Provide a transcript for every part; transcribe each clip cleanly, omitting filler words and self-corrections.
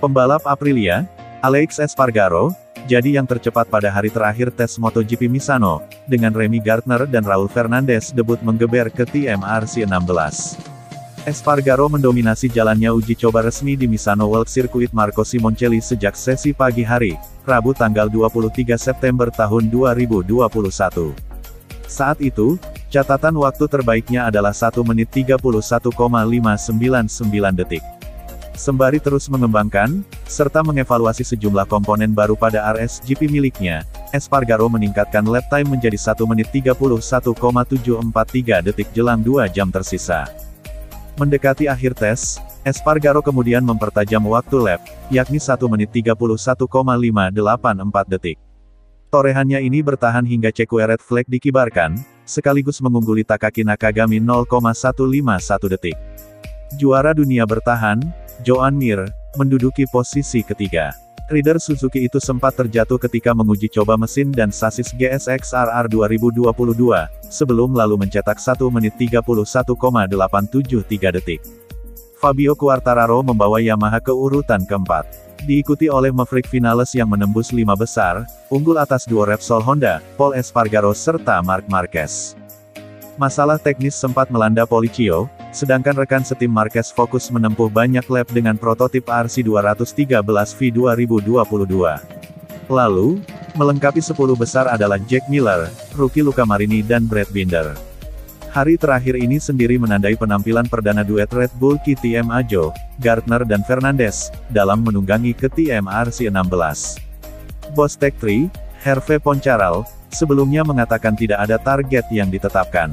Pembalap Aprilia, Alex Espargaro, jadi yang tercepat pada hari terakhir tes MotoGP Misano, dengan Remy Gardner dan Raul Fernandez debut menggeber ke tim RC16. Espargaro mendominasi jalannya uji coba resmi di Misano World Circuit Marco Simoncelli sejak sesi pagi hari, Rabu tanggal 23 September tahun 2021. Saat itu, catatan waktu terbaiknya adalah 1 menit 31,599 detik. Sembari terus mengembangkan, serta mengevaluasi sejumlah komponen baru pada RSGP miliknya, Espargaro meningkatkan lap time menjadi 1 menit 31,743 detik jelang 2 jam tersisa. Mendekati akhir tes, Espargaro kemudian mempertajam waktu lap, yakni 1 menit 31,584 detik. Torehannya ini bertahan hingga cekue red flag dikibarkan, sekaligus mengungguli Takaki Nakagami 0,151 detik. Juara dunia bertahan, Joan Mir, menduduki posisi ketiga. Rider Suzuki itu sempat terjatuh ketika menguji coba mesin dan sasis GSX-RR 2022, sebelum lalu mencetak 1 menit 31,873 detik. Fabio Quartararo membawa Yamaha ke urutan keempat. Diikuti oleh Maverick Vinales yang menembus 5 besar, unggul atas duo Repsol Honda, Paul Espargaro serta Marc Marquez. Masalah teknis sempat melanda Policio, sedangkan rekan setim Marquez fokus menempuh banyak lap dengan prototip RC213V 2022. Lalu, melengkapi 10 besar adalah Jack Miller, Rookie Luca Marini dan Brad Binder. Hari terakhir ini sendiri menandai penampilan perdana duet Red Bull KTM Ajo, Gardner dan Fernandez, dalam menunggangi ke tim RC16. Bos Tech 3, Hervé Poncharal, sebelumnya mengatakan tidak ada target yang ditetapkan.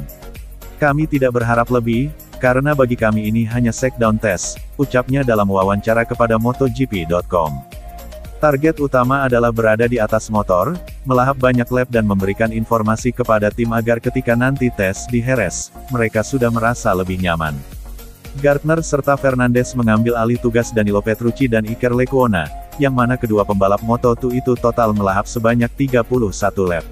Kami tidak berharap lebih, karena bagi kami ini hanya shakedown test, ucapnya dalam wawancara kepada MotoGP.com. Target utama adalah berada di atas motor, melahap banyak lap dan memberikan informasi kepada tim agar ketika nanti tes di Jerez, mereka sudah merasa lebih nyaman. Gardner serta Fernandez mengambil alih tugas Danilo Petrucci dan Iker Lecuona, yang mana kedua pembalap Moto2 itu total melahap sebanyak 31 lap.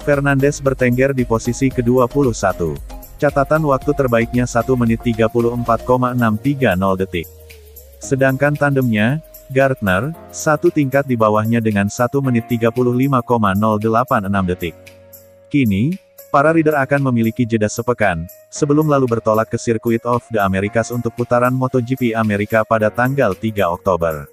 Fernandez bertengger di posisi ke-21. Catatan waktu terbaiknya 1 menit 34,630 detik. Sedangkan tandemnya, Gardner, satu tingkat di bawahnya dengan 1 menit 35,086 detik. Kini, para rider akan memiliki jeda sepekan, sebelum lalu bertolak ke Circuit of the Americas untuk putaran MotoGP Amerika pada tanggal 3 Oktober.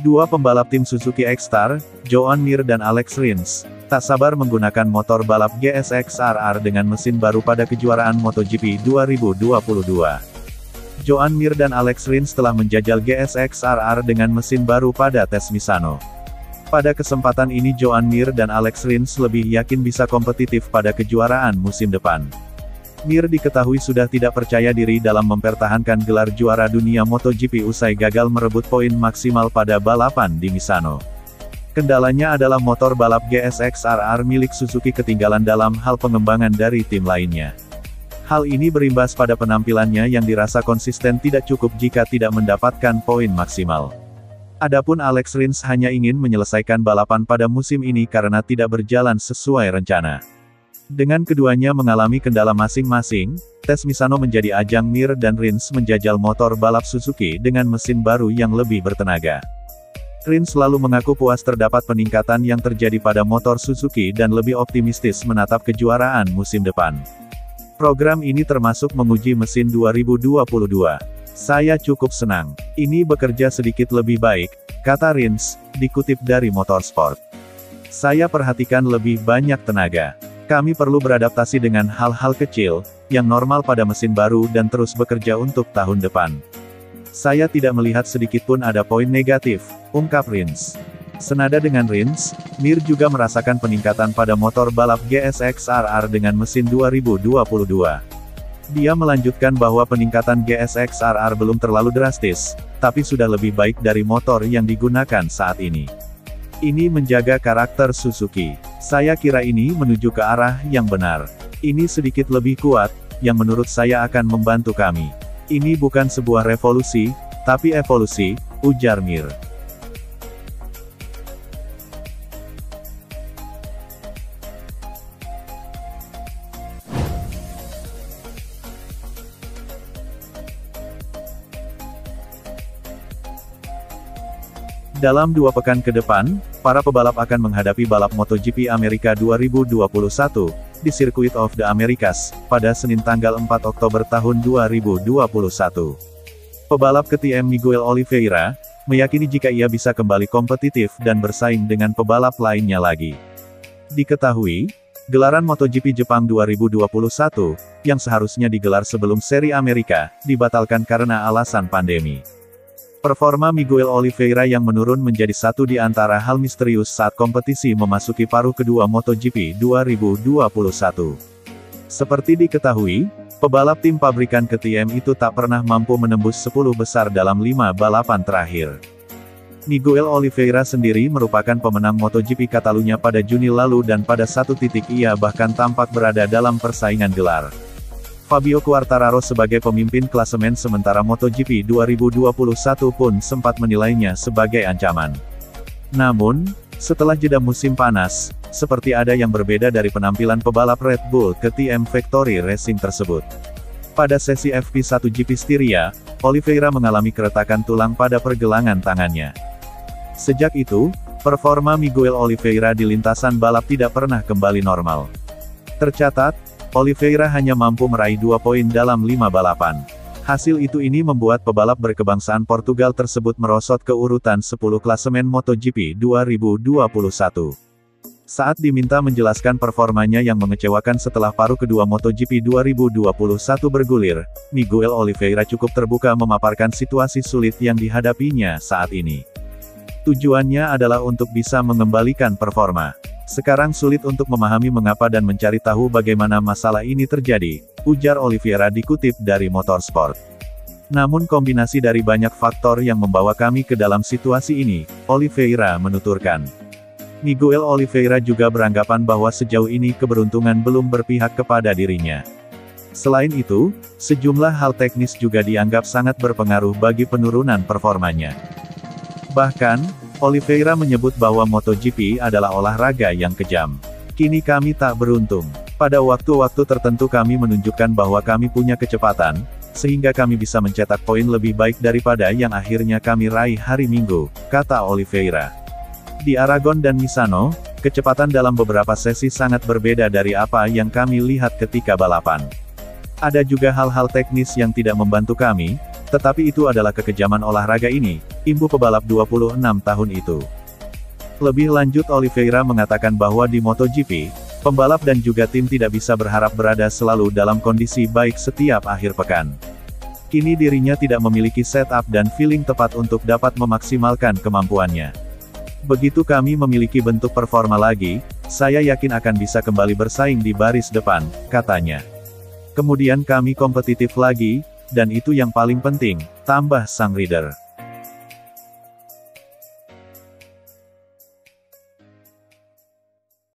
Dua pembalap tim Suzuki X-Star, Joan Mir dan Alex Rins, tak sabar menggunakan motor balap GSX-RR dengan mesin baru pada kejuaraan MotoGP 2022. Joan Mir dan Alex Rins telah menjajal GSX-RR dengan mesin baru pada tes Misano. Pada kesempatan ini Joan Mir dan Alex Rins lebih yakin bisa kompetitif pada kejuaraan musim depan. Mir diketahui sudah tidak percaya diri dalam mempertahankan gelar juara dunia MotoGP usai gagal merebut poin maksimal pada balapan di Misano. Kendalanya adalah motor balap GSX-RR milik Suzuki ketinggalan dalam hal pengembangan dari tim lainnya. Hal ini berimbas pada penampilannya yang dirasa konsisten tidak cukup jika tidak mendapatkan poin maksimal. Adapun Alex Rins hanya ingin menyelesaikan balapan pada musim ini karena tidak berjalan sesuai rencana. Dengan keduanya mengalami kendala masing-masing, tes Misano menjadi ajang Mir dan Rins menjajal motor balap Suzuki dengan mesin baru yang lebih bertenaga. Rins selalu mengaku puas terdapat peningkatan yang terjadi pada motor Suzuki dan lebih optimistis menatap kejuaraan musim depan. Program ini termasuk menguji mesin 2022. Saya cukup senang. Ini bekerja sedikit lebih baik, kata Rins, dikutip dari Motorsport. Saya perhatikan lebih banyak tenaga. Kami perlu beradaptasi dengan hal-hal kecil, yang normal pada mesin baru dan terus bekerja untuk tahun depan. Saya tidak melihat sedikitpun ada poin negatif, ungkap Rins. Senada dengan Rins, Mir juga merasakan peningkatan pada motor balap GSX-RR dengan mesin 2022. Dia melanjutkan bahwa peningkatan GSX-RR belum terlalu drastis, tapi sudah lebih baik dari motor yang digunakan saat ini. Ini menjaga karakter Suzuki. Saya kira ini menuju ke arah yang benar. Ini sedikit lebih kuat, yang menurut saya akan membantu kami. Ini bukan sebuah revolusi, tapi evolusi, ujar Mir. Dalam 2 pekan ke depan, para pebalap akan menghadapi balap MotoGP Amerika 2021, di Circuit of the Americas, pada Senin tanggal 4 Oktober tahun 2021. Pebalap KTM Miguel Oliveira, meyakini jika ia bisa kembali kompetitif dan bersaing dengan pebalap lainnya lagi. Diketahui, gelaran MotoGP Jepang 2021, yang seharusnya digelar sebelum seri Amerika, dibatalkan karena alasan pandemi. Performa Miguel Oliveira yang menurun menjadi satu di antara hal misterius saat kompetisi memasuki paruh kedua MotoGP 2021. Seperti diketahui, pebalap tim pabrikan KTM itu tak pernah mampu menembus 10 besar dalam 5 balapan terakhir. Miguel Oliveira sendiri merupakan pemenang MotoGP Catalunya pada Juni lalu dan pada satu titik ia bahkan tampak berada dalam persaingan gelar. Fabio Quartararo sebagai pemimpin klasemen sementara MotoGP 2021 pun sempat menilainya sebagai ancaman. Namun, setelah jeda musim panas, seperti ada yang berbeda dari penampilan pebalap Red Bull KTM Factory Racing tersebut. Pada sesi FP1 GP Styria, Oliveira mengalami keretakan tulang pada pergelangan tangannya. Sejak itu, performa Miguel Oliveira di lintasan balap tidak pernah kembali normal. Tercatat, Oliveira hanya mampu meraih 2 poin dalam 5 balapan. Hasil itu membuat pebalap berkebangsaan Portugal tersebut merosot ke urutan 10 klasemen MotoGP 2021. Saat diminta menjelaskan performanya yang mengecewakan setelah paruh kedua MotoGP 2021 bergulir, Miguel Oliveira cukup terbuka memaparkan situasi sulit yang dihadapinya saat ini. Tujuannya adalah untuk bisa mengembalikan performa. Sekarang sulit untuk memahami mengapa dan mencari tahu bagaimana masalah ini terjadi, ujar Oliveira dikutip dari Motorsport. Namun kombinasi dari banyak faktor yang membawa kami ke dalam situasi ini, Oliveira menuturkan. Miguel Oliveira juga beranggapan bahwa sejauh ini keberuntungan belum berpihak kepada dirinya. Selain itu, sejumlah hal teknis juga dianggap sangat berpengaruh bagi penurunan performanya. Bahkan, Oliveira menyebut bahwa MotoGP adalah olahraga yang kejam. Kini kami tak beruntung. Pada waktu-waktu tertentu kami menunjukkan bahwa kami punya kecepatan, sehingga kami bisa mencetak poin lebih baik daripada yang akhirnya kami raih hari Minggu, kata Oliveira. Di Aragon dan Misano, kecepatan dalam beberapa sesi sangat berbeda dari apa yang kami lihat ketika balapan. Ada juga hal-hal teknis yang tidak membantu kami, tetapi itu adalah kekejaman olahraga ini, imbu pebalap 26 tahun itu. Lebih lanjut Oliveira mengatakan bahwa di MotoGP, pembalap dan juga tim tidak bisa berharap berada selalu dalam kondisi baik setiap akhir pekan. Kini dirinya tidak memiliki setup dan feeling tepat untuk dapat memaksimalkan kemampuannya. Begitu kami memiliki bentuk performa lagi, saya yakin akan bisa kembali bersaing di baris depan, katanya. Kemudian kami kompetitif lagi, dan itu yang paling penting, tambah sang rider.